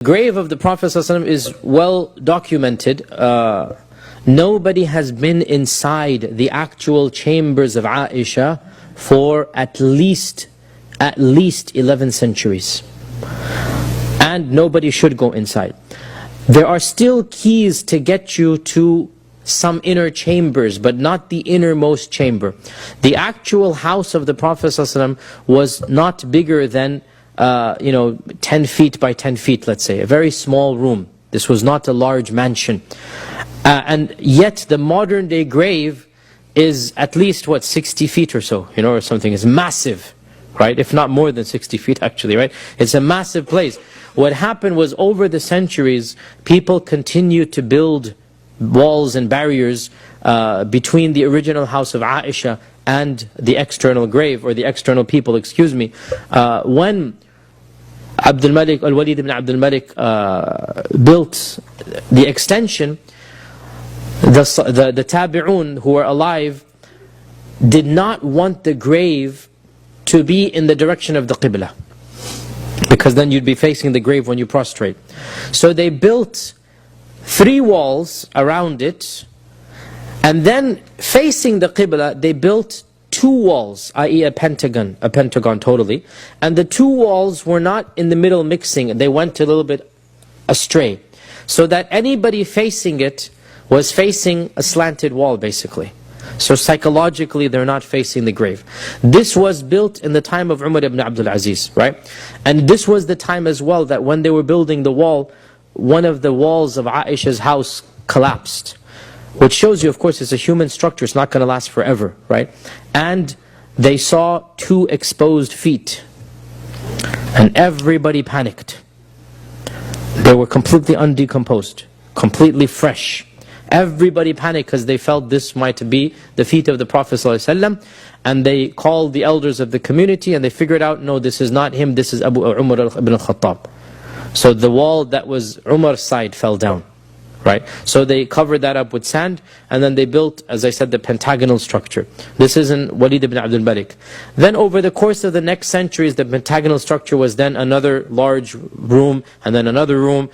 The grave of the Prophet ﷺ is well documented. Nobody has been inside the actual chambers of Aisha for at least 11 centuries. And nobody should go inside. There are still keys to get you to some inner chambers, but not the innermost chamber. The actual house of the Prophet ﷺ was not bigger than 10 feet by 10 feet, let's say. A very small room. This was not a large mansion. And yet the modern day grave is at least, 60 feet or so, or something. It's massive, right? If not more than 60 feet actually, right? It's a massive place. What happened was, over the centuries, people continued to build walls and barriers between the original house of Aisha and the external grave, or the external people, excuse me. When Al-Walid ibn Abdul Malik built the extension, the tabi'un who were alive did not want the grave to be in the direction of the Qibla, because then you'd be facing the grave when you prostrate. So they built 3 walls around it, and then facing the Qibla they built 2 walls, i.e. a pentagon totally. And the 2 walls were not in the middle mixing, they went a little bit astray, so that anybody facing it was facing a slanted wall basically. So psychologically they're not facing the grave. This was built in the time of Umar ibn Abdul Aziz, right? And this was the time as well that when they were building the wall, one of the walls of Aisha's house collapsed. Which shows you, of course, it's a human structure, it's not going to last forever, right? And they saw 2 exposed feet. And everybody panicked. They were completely undecomposed, completely fresh. Everybody panicked because they felt this might be the feet of the Prophet ﷺ. And they called the elders of the community and they figured out, no, this is not him, this is Umar ibn al-Khattab. So the wall that was Umar's side fell down. Right? So they covered that up with sand, and then they built, as I said, the pentagonal structure. This is in Walid ibn Abdul Malik. Then over the course of the next centuries, the pentagonal structure was then another large room, and then another room,